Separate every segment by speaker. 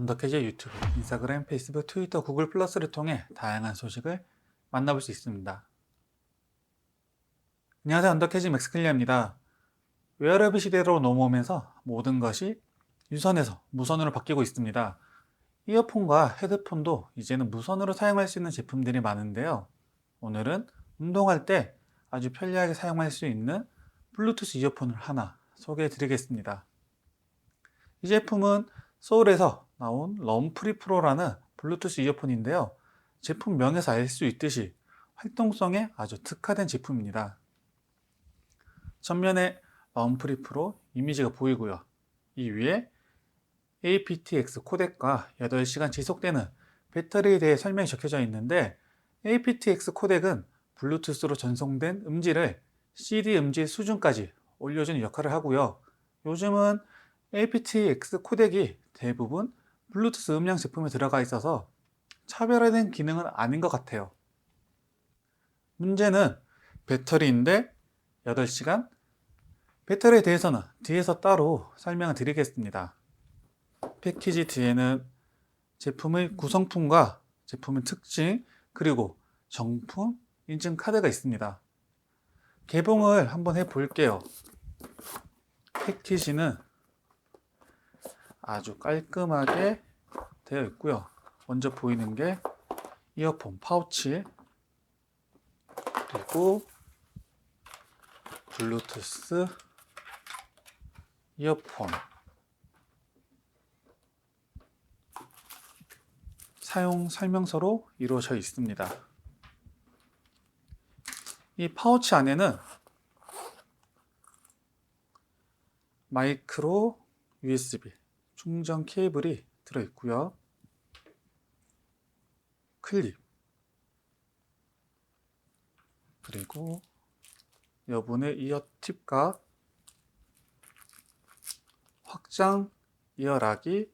Speaker 1: 언더캐주얼 유튜브, 인스타그램, 페이스북, 트위터, 구글 플러스를 통해 다양한 소식을 만나볼 수 있습니다. 안녕하세요. 언더캐주얼 맥스클리어입니다. 웨어러블 시대로 넘어오면서 모든 것이 유선에서 무선으로 바뀌고 있습니다. 이어폰과 헤드폰도 이제는 무선으로 사용할 수 있는 제품들이 많은데요. 오늘은 운동할 때 아주 편리하게 사용할 수 있는 블루투스 이어폰을 하나 소개해 드리겠습니다. 이 제품은 소울에서 나온 럼프리 프로라는 블루투스 이어폰인데요. 제품명에서 알 수 있듯이 활동성에 아주 특화된 제품입니다. 전면에 럼프리 프로 이미지가 보이고요. 이 위에 aptX 코덱과 8시간 지속되는 배터리에 대해 설명이 적혀져 있는데, aptX 코덱은 블루투스로 전송된 음질을 CD 음질 수준까지 올려주는 역할을 하고요. 요즘은 aptX 코덱이 대부분 블루투스 음량 제품에 들어가 있어서 차별화된 기능은 아닌 것 같아요. 문제는 배터리인데 8시간? 배터리에 대해서는 뒤에서 따로 설명을 드리겠습니다. 패키지 뒤에는 제품의 구성품과 제품의 특징, 그리고 정품 인증 카드가 있습니다. 개봉을 한번 해볼게요. 패키지는 아주 깔끔하게 되어 있고요. 먼저 보이는 게 이어폰 파우치, 그리고 블루투스 이어폰 사용 설명서로 이루어져 있습니다. 이 파우치 안에는 마이크로 USB 충전 케이블이 들어있고요. 클립, 그리고 여분의 이어팁과 확장 이어락이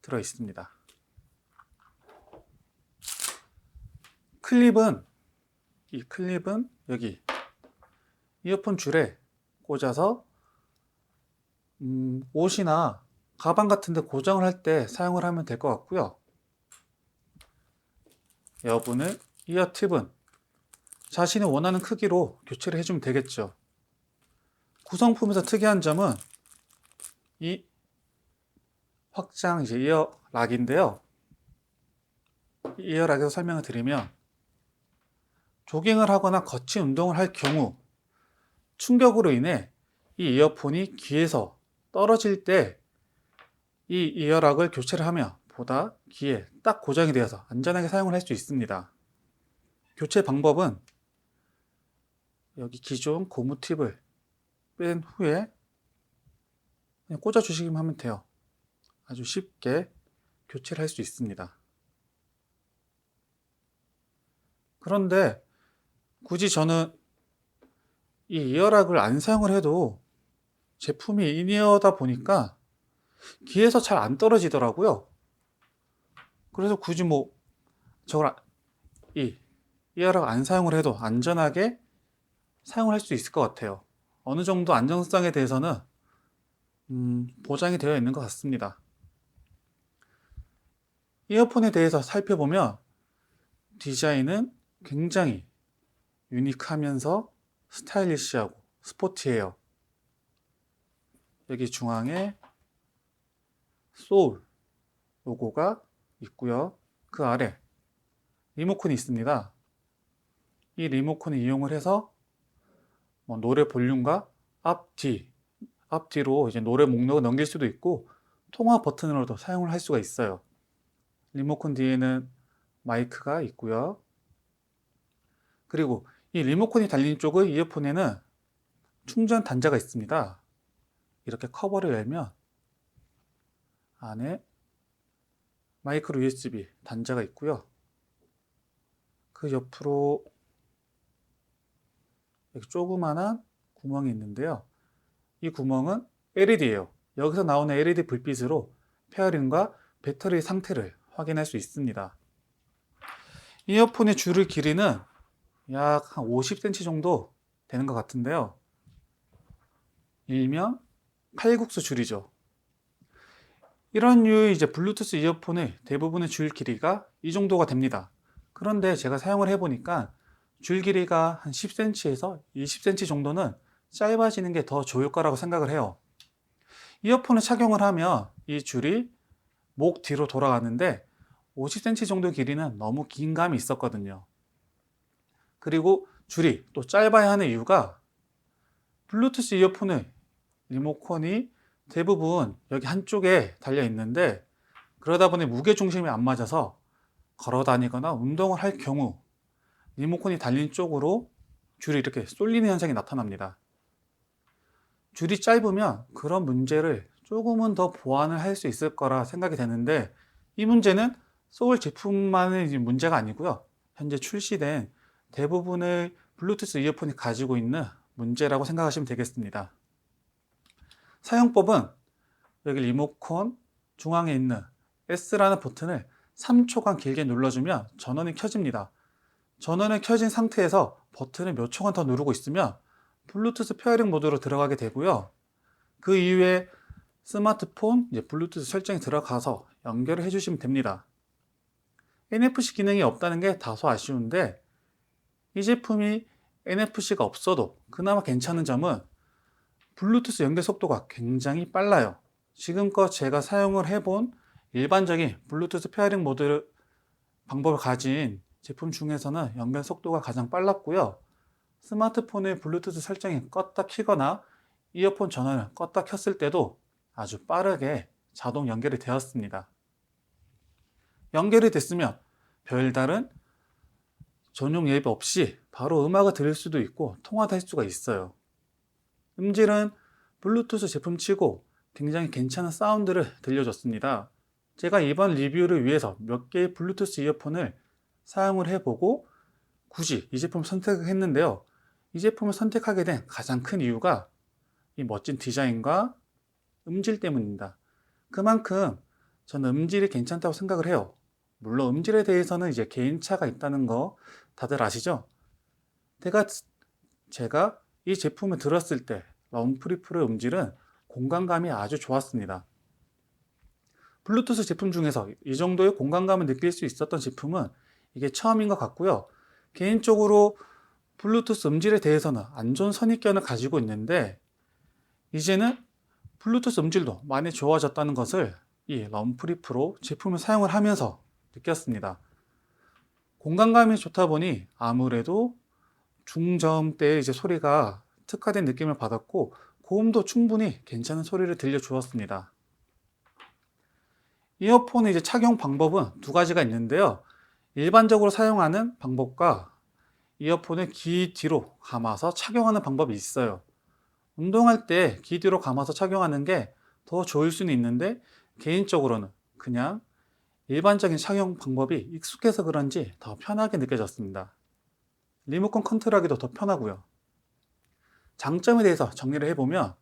Speaker 1: 들어있습니다. 이 클립은 여기 이어폰 줄에 꽂아서 옷이나 가방 같은 데 고정을 할 때 사용을 하면 될 것 같고요. 여분의 이어팁은 자신이 원하는 크기로 교체를 해주면 되겠죠. 구성품에서 특이한 점은 이 확장 이어락인데요. 이어락에서 설명을 드리면, 조깅을 하거나 거친 운동을 할 경우 충격으로 인해 이 이어폰이 귀에서 떨어질 때 이 이어락을 교체를 하면 보다 귀에 딱 고정이 되어서 안전하게 사용을 할 수 있습니다. 교체 방법은 여기 기존 고무 팁을 뺀 후에 그냥 꽂아 주시기만 하면 돼요. 아주 쉽게 교체를 할 수 있습니다. 그런데 굳이 저는 이 이어락을 안 사용을 해도 제품이 인이어다 보니까 귀에서 잘 안 떨어지더라고요. 그래서 굳이 저걸 이 이어락 안 사용을 해도 안전하게 사용을 할 수 있을 것 같아요. 어느 정도 안정성에 대해서는 보장이 되어 있는 것 같습니다. 이어폰에 대해서 살펴보면 디자인은 굉장히 유니크하면서 스타일리시하고 스포티해요. 여기 중앙에 소울 로고가 있고요. 그 아래 리모컨이 있습니다. 이 리모컨을 이용을 해서 노래 볼륨과 앞뒤로 이제 노래 목록을 넘길 수도 있고, 통화 버튼으로도 사용을 할 수가 있어요. 리모컨 뒤에는 마이크가 있고요. 그리고 이 리모컨이 달린 쪽의 이어폰에는 충전 단자가 있습니다. 이렇게 커버를 열면 안에 마이크로 USB 단자가 있고요. 그 옆으로 이렇게 조그만한 구멍이 있는데요. 이 구멍은 LED예요. 여기서 나오는 LED 불빛으로 페어링과 배터리 상태를 확인할 수 있습니다. 이어폰의 줄의 길이는 약 한 50cm 정도 되는 것 같은데요. 일명 칼국수 줄이죠. 이런 류의 이제 블루투스 이어폰의 대부분의 줄 길이가 이 정도가 됩니다. 그런데 제가 사용을 해보니까 줄 길이가 한 10cm에서 20cm 정도는 짧아지는 게 더 좋을 거라고 생각을 해요. 이어폰을 착용을 하면 이 줄이 목 뒤로 돌아가는데 50cm 정도 길이는 너무 긴 감이 있었거든요. 그리고 줄이 또 짧아야 하는 이유가 블루투스 이어폰의 리모컨이 대부분 여기 한쪽에 달려 있는데, 그러다 보니 무게 중심이 안 맞아서 걸어 다니거나 운동을 할 경우 리모컨이 달린 쪽으로 줄이 이렇게 쏠리는 현상이 나타납니다. 줄이 짧으면 그런 문제를 조금은 더 보완을 할 수 있을 거라 생각이 되는데, 이 문제는 소울 제품만의 문제가 아니고요. 현재 출시된 대부분의 블루투스 이어폰이 가지고 있는 문제라고 생각하시면 되겠습니다. 사용법은 여기 리모컨 중앙에 있는 S라는 버튼을 3초간 길게 눌러주면 전원이 켜집니다. 전원이 켜진 상태에서 버튼을 몇 초간 더 누르고 있으면 블루투스 페어링 모드로 들어가게 되고요. 그 이후에 스마트폰 블루투스 설정이 들어가서 연결을 해주시면 됩니다. NFC 기능이 없다는 게 다소 아쉬운데, 이 제품이 NFC가 없어도 그나마 괜찮은 점은 블루투스 연결 속도가 굉장히 빨라요. 지금껏 제가 사용을 해본 일반적인 블루투스 페어링 모드 방법을 가진 제품 중에서는 연결 속도가 가장 빨랐고요. 스마트폰의 블루투스 설정이 껐다 키거나 이어폰 전원을 껐다 켰을 때도 아주 빠르게 자동 연결이 되었습니다. 연결이 됐으면 별다른 전용 앱 없이 바로 음악을 들을 수도 있고 통화도 할 수가 있어요. 음질은 블루투스 제품치고 굉장히 괜찮은 사운드를 들려줬습니다. 제가 이번 리뷰를 위해서 몇 개의 블루투스 이어폰을 사용을 해보고 굳이 이 제품을 선택을 했는데요. 이 제품을 선택하게 된 가장 큰 이유가 이 멋진 디자인과 음질 때문입니다. 그만큼 저는 음질이 괜찮다고 생각을 해요. 물론 음질에 대해서는 이제 개인차가 있다는 거 다들 아시죠? 제가 이 제품을 들었을 때 럼프리프의 음질은 공간감이 아주 좋았습니다. 블루투스 제품 중에서 이 정도의 공간감을 느낄 수 있었던 제품은 이게 처음인 것 같고요. 개인적으로 블루투스 음질에 대해서는 안 좋은 선입견을 가지고 있는데, 이제는 블루투스 음질도 많이 좋아졌다는 것을 이 럼프리 프로 제품을 사용을 하면서 느꼈습니다. 공간감이 좋다 보니 아무래도 중저음대의 이제 소리가 특화된 느낌을 받았고, 고음도 충분히 괜찮은 소리를 들려주었습니다. 이어폰의 이제 착용 방법은 두 가지가 있는데요. 일반적으로 사용하는 방법과 이어폰을 귀 뒤로 감아서 착용하는 방법이 있어요. 운동할 때 귀 뒤로 감아서 착용하는 게 더 좋을 수는 있는데, 개인적으로는 그냥 일반적인 착용 방법이 익숙해서 그런지 더 편하게 느껴졌습니다. 리모컨 컨트롤하기도 더 편하고요. 장점에 대해서 정리를 해보면,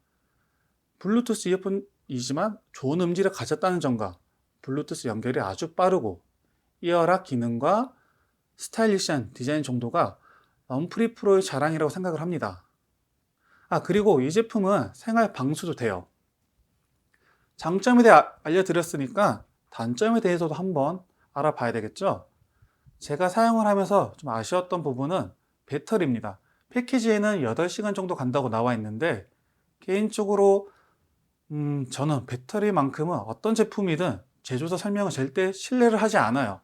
Speaker 1: 블루투스 이어폰이지만 좋은 음질을 가졌다는 점과 블루투스 연결이 아주 빠르고 이어락 기능과 스타일리시한 디자인 정도가 럼프리 프로의 자랑이라고 생각을 합니다. 그리고 이 제품은 생활 방수도 돼요. 장점에 대해 알려드렸으니까 단점에 대해서도 한번 알아봐야 되겠죠? 제가 사용을 하면서 좀 아쉬웠던 부분은 배터리입니다. 패키지에는 8시간 정도 간다고 나와 있는데, 개인적으로 저는 배터리만큼은 어떤 제품이든 제조사 설명을 절대 신뢰를 하지 않아요.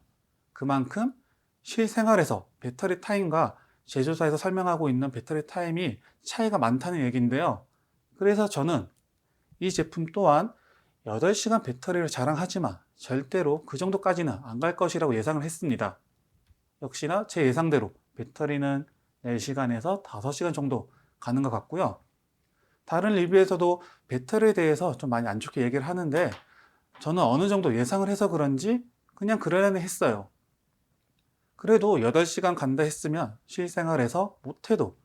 Speaker 1: 그만큼 실생활에서 배터리 타임과 제조사에서 설명하고 있는 배터리 타임이 차이가 많다는 얘기인데요. 그래서 저는 이 제품 또한 8시간 배터리를 자랑하지만 절대로 그 정도까지는 안 갈 것이라고 예상을 했습니다. 역시나 제 예상대로 배터리는 4시간에서 5시간 정도 가는 것 같고요. 다른 리뷰에서도 배터리에 대해서 좀 많이 안 좋게 얘기를 하는데, 저는 어느 정도 예상을 해서 그런지 그냥 그러려니 했어요. 그래도 8시간 간다 했으면 실생활에서 못해도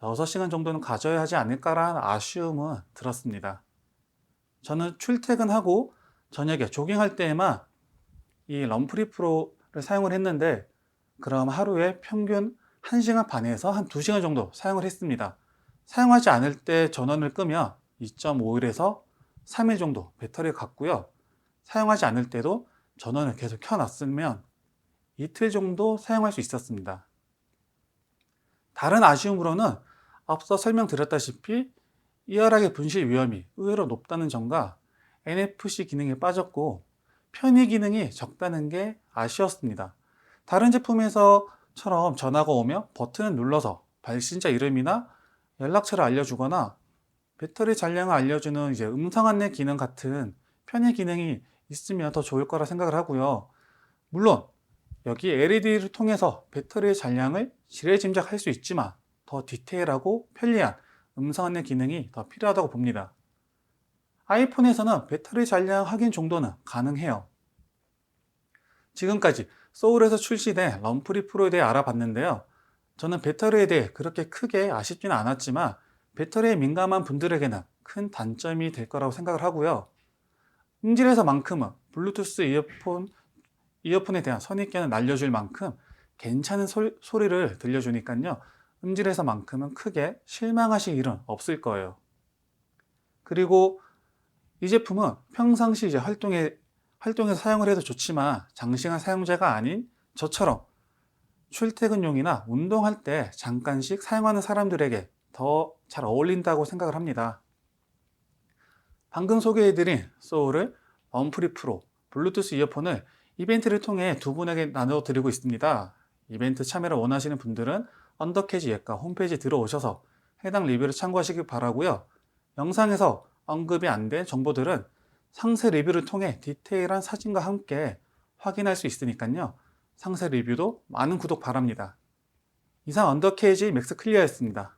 Speaker 1: 6시간 정도는 가져야 하지 않을까라는 아쉬움은 들었습니다. 저는 출퇴근하고 저녁에 조깅할 때에만 이 럼프리 프로를 사용을 했는데, 그럼 하루에 평균 1시간 반에서 한 2시간 정도 사용을 했습니다. 사용하지 않을 때 전원을 끄면 2.5일에서 3일 정도 배터리가 갔고요. 사용하지 않을 때도 전원을 계속 켜놨으면 이틀 정도 사용할 수 있었습니다. 다른 아쉬움으로는 앞서 설명드렸다시피 이열하게 분실 위험이 의외로 높다는 점과 NFC 기능이 빠졌고 편의 기능이 적다는 게 아쉬웠습니다. 다른 제품에서처럼 전화가 오면 버튼을 눌러서 발신자 이름이나 연락처를 알려주거나 배터리 잔량을 알려주는 음성 안내 기능 같은 편의 기능이 있으면 더 좋을 거라 생각을 하고요. 물론 여기 LED를 통해서 배터리의 잔량을 지레 짐작할 수 있지만 더 디테일하고 편리한 음성 안내 기능이 더 필요하다고 봅니다. 아이폰에서는 배터리 잔량 확인 정도는 가능해요. 지금까지 소울에서 출시된 럼프리 프로에 대해 알아봤는데요. 저는 배터리에 대해 그렇게 크게 아쉽지는 않았지만 배터리에 민감한 분들에게는 큰 단점이 될 거라고 생각을 하고요. 음질에서만큼은 블루투스 이어폰에 대한 선입견을 날려줄 만큼 괜찮은 소리를 들려주니까요. 음질에서만큼은 크게 실망하실 일은 없을 거예요. 그리고 이 제품은 평상시 활동에서 사용을 해도 좋지만 장시간 사용자가 아닌 저처럼 출퇴근용이나 운동할 때 잠깐씩 사용하는 사람들에게 더 잘 어울린다고 생각을 합니다. 방금 소개해드린 소울을 언프리 프로 블루투스 이어폰을 이벤트를 통해 두 분에게 나눠 드리고 있습니다. 이벤트 참여를 원하시는 분들은 언더캐지 예가 홈페이지 들어오셔서 해당 리뷰를 참고하시기 바라고요. 영상에서 언급이 안 된 정보들은 상세 리뷰를 통해 디테일한 사진과 함께 확인할 수 있으니까요. 상세 리뷰도 많은 구독 바랍니다. 이상 언더캐지 맥스 클리어였습니다.